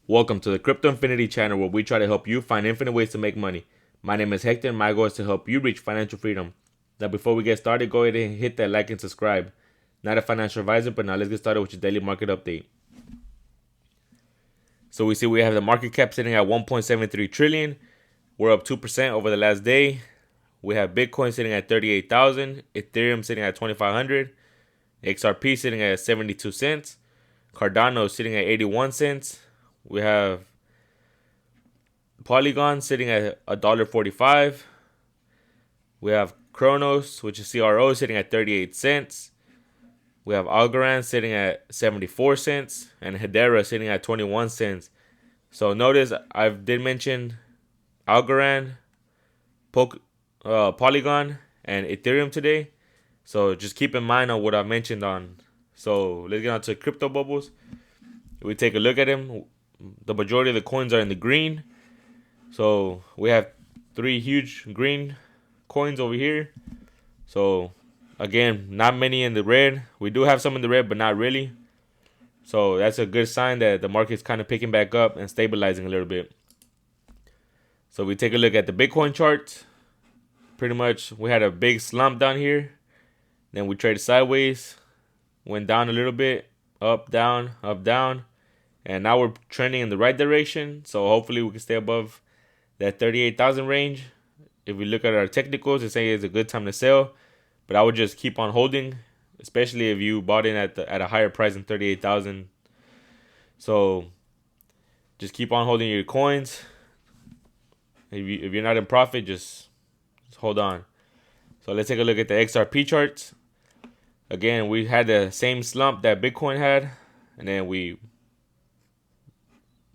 Welcome to the Crypto Infinity channel where we try to help you find infinite ways to make money. My name is Hector and my goal is to help you reach financial freedom. Now before we get started, go ahead and hit that like and subscribe. Not a financial advisor, but now let's get started with your daily market update. So we see we have the market cap sitting at 1.73 trillion. We're up 2% over the last day. We have Bitcoin sitting at 38,000, Ethereum sitting at 2,500, XRP sitting at 72 cents, Cardano sitting at 81 cents. We have Polygon sitting at $1.45. We have Kronos, which is CRO, sitting at 38 cents. We have Algorand sitting at 74 cents and Hedera sitting at 21 cents. So notice I did mention Algorand, Polygon, and Ethereum today. So just keep in mind on what I mentioned on. So let's get on to crypto bubbles. We take a look at them. The majority of the coins are in the green. So we have 3 huge green coins over here. So again, not many in the red. We do have some in the red, but not really. So that's a good sign that the market's kind of picking back up and stabilizing a little bit. So we take a look at the Bitcoin charts. Pretty much we had a big slump down here. Then we traded sideways. Went down a little bit. Up, down, up, down. And now we're trending in the right direction. So hopefully we can stay above that 38,000 range. If we look at our technicals, it's saying it's a good time to sell. But I would just keep on holding, especially if you bought in at a higher price than 38,000. So just keep on holding your coins. If you're not in profit, just hold on. So let's take a look at the XRP charts. Again, we had the same slump that Bitcoin had. And then we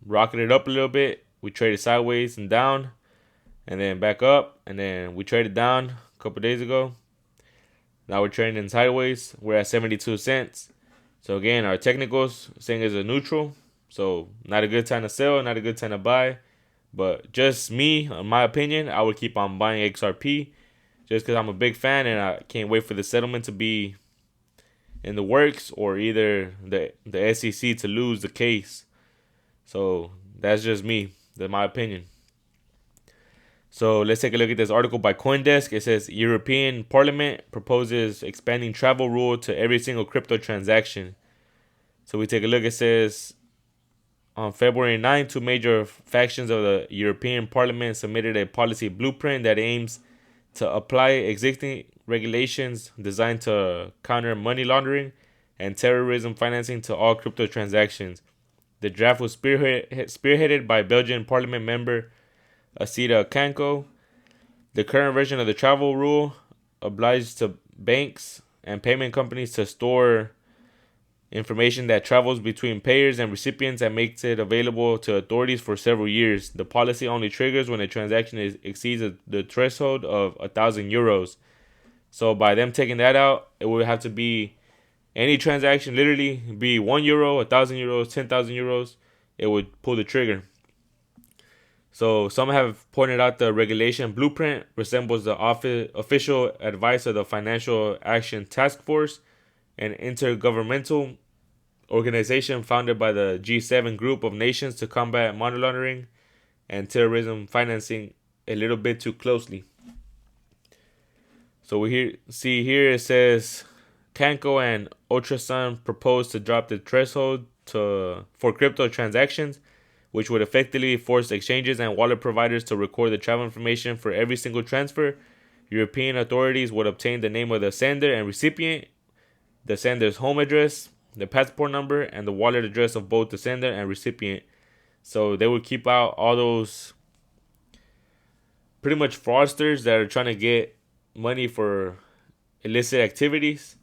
rocketed up a little bit. We traded sideways and down, and then back up, and then we traded down a couple days ago. Now we're trading sideways. We're at 72 cents. So again, our technicals saying it's a neutral. So not a good time to sell, not a good time to buy. But just me, in my opinion, I would keep on buying XRP just because I'm a big fan and I can't wait for the settlement to be in the works or either the SEC to lose the case. So that's just me. That's my opinion. So let's take a look at this article by CoinDesk. It says European Parliament proposes expanding travel rule to every single crypto transaction. So we take a look. It says on February 9, 2 major factions of the European Parliament submitted a policy blueprint that aims to apply existing regulations designed to counter money laundering and terrorism financing to all crypto transactions. The draft was spearheaded by Belgian Parliament member Asita Kanko. The current version of the travel rule obliges to banks and payment companies to store information that travels between payers and recipients and makes it available to authorities for several years. The policy only triggers when a transaction exceeds the threshold of 1,000 euros. So by them taking that out, it would have to be any transaction, literally be €1, 1,000 euros, 10,000 euros, it would pull the trigger. So some have pointed out the regulation blueprint resembles the official advice of the Financial Action Task Force, an intergovernmental organization founded by the G7 group of nations to combat money laundering and terrorism financing a little bit too closely. So we see here it says Kanko and Ultrasun proposed to drop the threshold for crypto transactions, which would effectively force exchanges and wallet providers to record the travel information for every single transfer. European authorities would obtain the name of the sender and recipient, the sender's home address, the passport number, and the wallet address of both the sender and recipient. So they would keep out all those pretty much fraudsters that are trying to get money for illicit activities.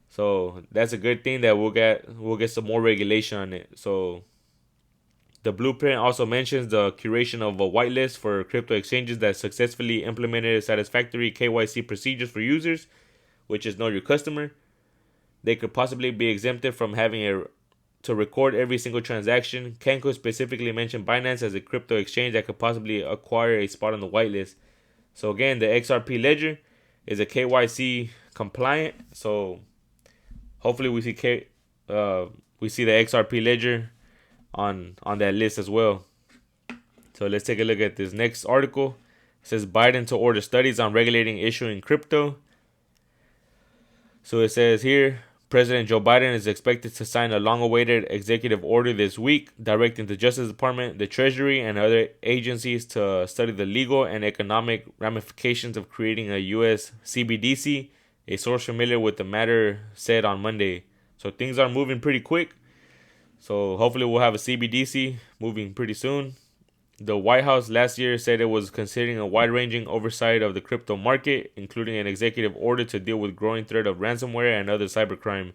So that's a good thing that we'll get some more regulation on it. So the blueprint also mentions the curation of a whitelist for crypto exchanges that successfully implemented satisfactory KYC procedures for users, which is know your customer. They could possibly be exempted from having to record every single transaction. Kanko specifically mentioned Binance as a crypto exchange that could possibly acquire a spot on the whitelist. So again, the XRP ledger is a KYC compliant. So hopefully we see the XRP ledger on that list as well. So let's take a look at this next article. It says Biden to order studies on regulating issuing crypto. So it says here, President Joe Biden is expected to sign a long-awaited executive order this week, directing the Justice Department, the Treasury, and other agencies to study the legal and economic ramifications of creating a U.S. CBDC. A source familiar with the matter said on Monday. So things are moving pretty quick. So hopefully we'll have a CBDC moving pretty soon. The White House last year said it was considering a wide-ranging oversight of the crypto market, including an executive order to deal with growing threat of ransomware and other cybercrime.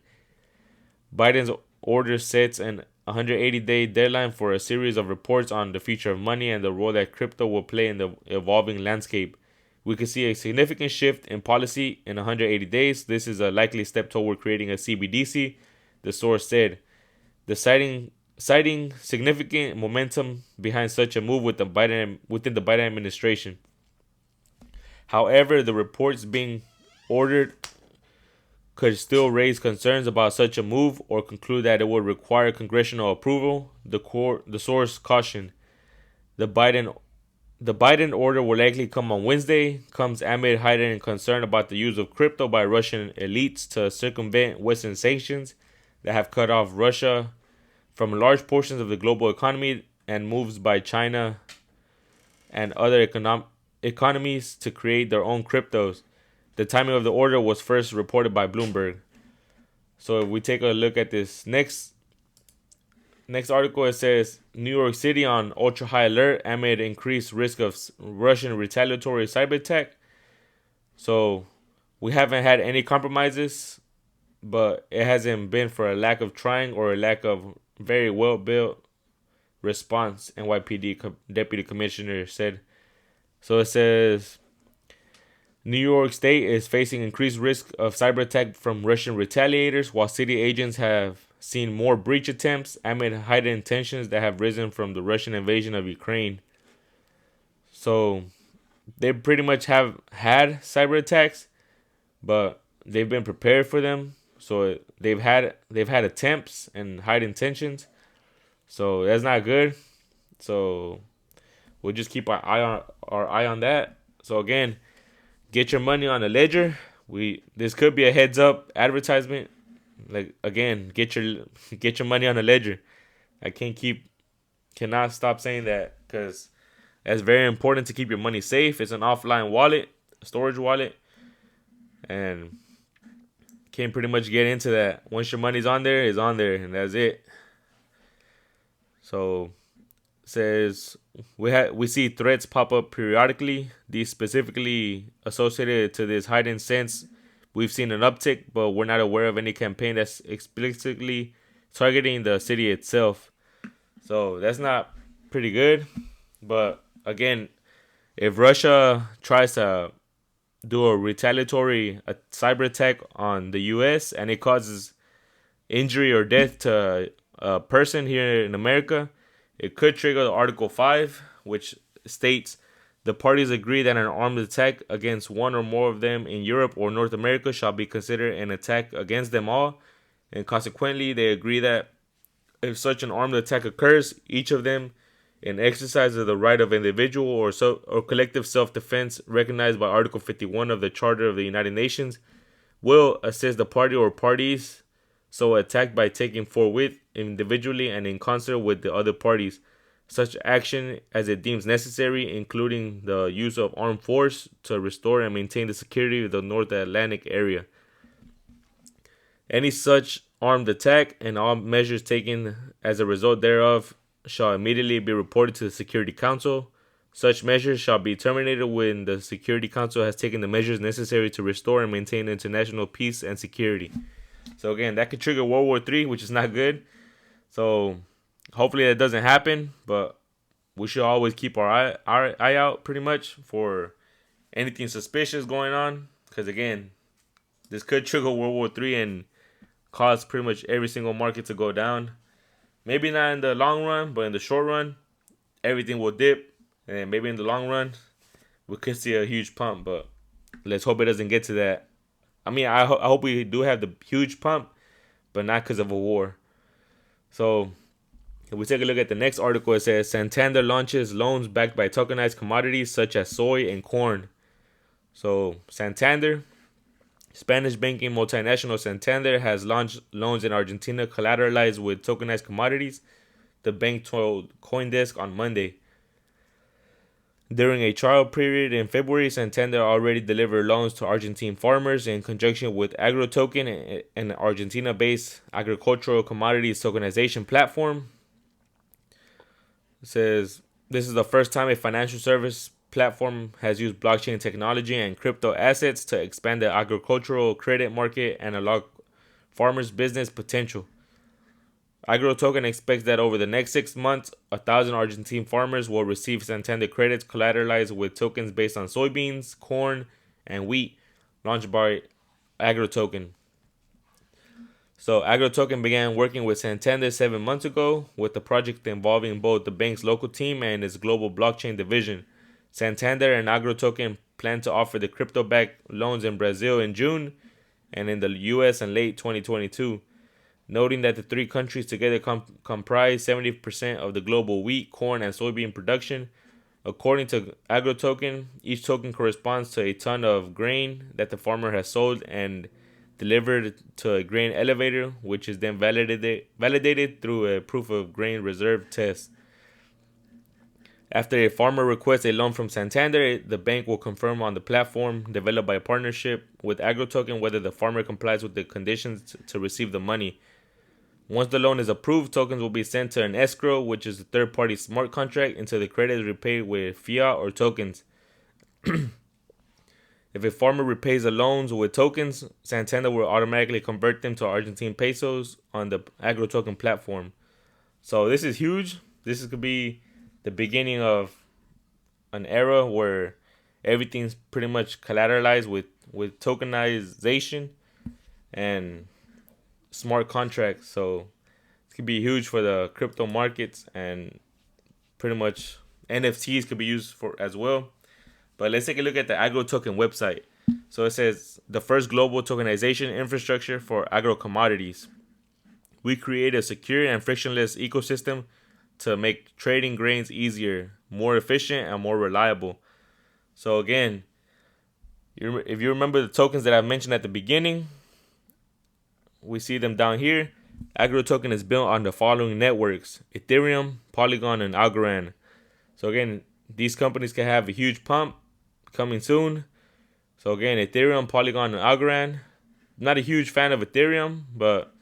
Biden's order sets an 180-day deadline for a series of reports on the future of money and the role that crypto will play in the evolving landscape. We could see a significant shift in policy in 180 days. This is a likely step toward creating a CBDC, the source said. Citing significant momentum behind such a move within the Biden administration. However, the reports being ordered could still raise concerns about such a move or conclude that it would require congressional approval, the source cautioned. The Biden order will likely come on Wednesday, comes amid heightened concern about the use of crypto by Russian elites to circumvent Western sanctions that have cut off Russia from large portions of the global economy and moves by China and other economies to create their own cryptos. The timing of the order was first reported by Bloomberg. So if we take a look at this next article, it says New York City on ultra high alert amid increased risk of Russian retaliatory cyber attack. So we haven't had any compromises, but it hasn't been for a lack of trying or a lack of very well built response, NYPD Deputy Commissioner said. So it says New York State is facing increased risk of cyber attack from Russian retaliators, while city agents have seen more breach attempts amid heightened tensions that have risen from the Russian invasion of Ukraine. So they pretty much have had cyber attacks, but they've been prepared for them. So they've had attempts and heightened tensions. So that's not good. So we'll just keep our eye on that. So again, get your money on a ledger. This could be a heads up advertisement. Like again, get your money on a ledger. I cannot stop saying that because it's very important to keep your money safe. It's an offline wallet, a storage wallet, and can't pretty much get into that. Once your money's on there, it's on there, and that's it. So it says we see threats pop up periodically. These specifically associated to this heightened sense. We've seen an uptick, but we're not aware of any campaign that's explicitly targeting the city itself. So that's not pretty good. But again, if Russia tries to do a retaliatory cyber attack on the U.S. and it causes injury or death to a person here in America, it could trigger Article 5, which states the parties agree that an armed attack against one or more of them in Europe or North America shall be considered an attack against them all, and consequently they agree that if such an armed attack occurs, each of them in exercise of the right of individual or collective self-defense recognized by Article 51 of the Charter of the United Nations will assist the party or parties so attacked by taking forthwith, individually and in concert with the other parties, such action as it deems necessary, including the use of armed force to restore and maintain the security of the North Atlantic area. Any such armed attack and all measures taken as a result thereof shall immediately be reported to the Security Council. Such measures shall be terminated when the Security Council has taken the measures necessary to restore and maintain international peace and security. So again, that could trigger World War III, which is not good. So hopefully that doesn't happen, but we should always keep our eye out pretty much for anything suspicious going on. Because again, this could trigger World War III and cause pretty much every single market to go down. Maybe not in the long run, but in the short run, everything will dip. And maybe in the long run, we could see a huge pump. But let's hope it doesn't get to that. I mean, I hope we do have the huge pump, but not because of a war. So If we take a look at the next article, it says Santander launches loans backed by tokenized commodities such as soy and corn. So Santander, Spanish banking multinational Santander, has launched loans in Argentina collateralized with tokenized commodities, the bank told CoinDesk on Monday. During a trial period in February, Santander already delivered loans to Argentine farmers in conjunction with Agrotoken, an Argentina-based agricultural commodities tokenization platform. It says this is the first time a financial service platform has used blockchain technology and crypto assets to expand the agricultural credit market and unlock farmers' business potential. Agrotoken expects that over the next 6 months, 1,000 Argentine farmers will receive Santander credits collateralized with tokens based on soybeans, corn, and wheat, launched by Agrotoken. So Agrotoken began working with Santander 7 months ago with the project involving both the bank's local team and its global blockchain division. Santander and Agrotoken plan to offer the crypto-backed loans in Brazil in June and in the US in late 2022, noting that the three countries together comprise 70% of the global wheat, corn, and soybean production. According to Agrotoken, each token corresponds to a ton of grain that the farmer has sold and delivered to a grain elevator, which is then validated through a proof of grain reserve test. After a farmer requests a loan from Santander, the bank will confirm on the platform developed by a partnership with Agrotoken whether the farmer complies with the conditions to receive the money. Once the loan is approved, tokens will be sent to an escrow, which is a third-party smart contract, until the credit is repaid with fiat or tokens. If a farmer repays the loans with tokens, Santander will automatically convert them to Argentine pesos on the Agrotoken platform. So this is huge. This could be the beginning of an era where everything's pretty much collateralized with tokenization and smart contracts. So it could be huge for the crypto markets, and pretty much NFTs could be used for as well. But let's take a look at the Agrotoken website. So it says, the first global tokenization infrastructure for agro-commodities. We create a secure and frictionless ecosystem to make trading grains easier, more efficient, and more reliable. So again, if you remember the tokens that I mentioned at the beginning, we see them down here. Agrotoken is built on the following networks: Ethereum, Polygon, and Algorand. So again, these companies can have a huge pump coming soon. So again, Ethereum, Polygon, and Algorand. Not a huge fan of Ethereum, but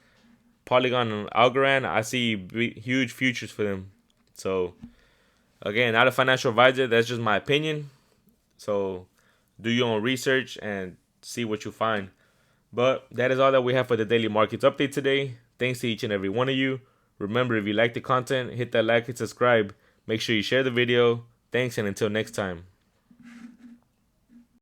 Polygon and Algorand, I see huge futures for them. So again, not a financial advisor. That's just my opinion. So do your own research and see what you find. But that is all that we have for the Daily Markets Update today. Thanks to each and every one of you. Remember, if you like the content, hit that like and subscribe. Make sure you share the video. Thanks, and until next time.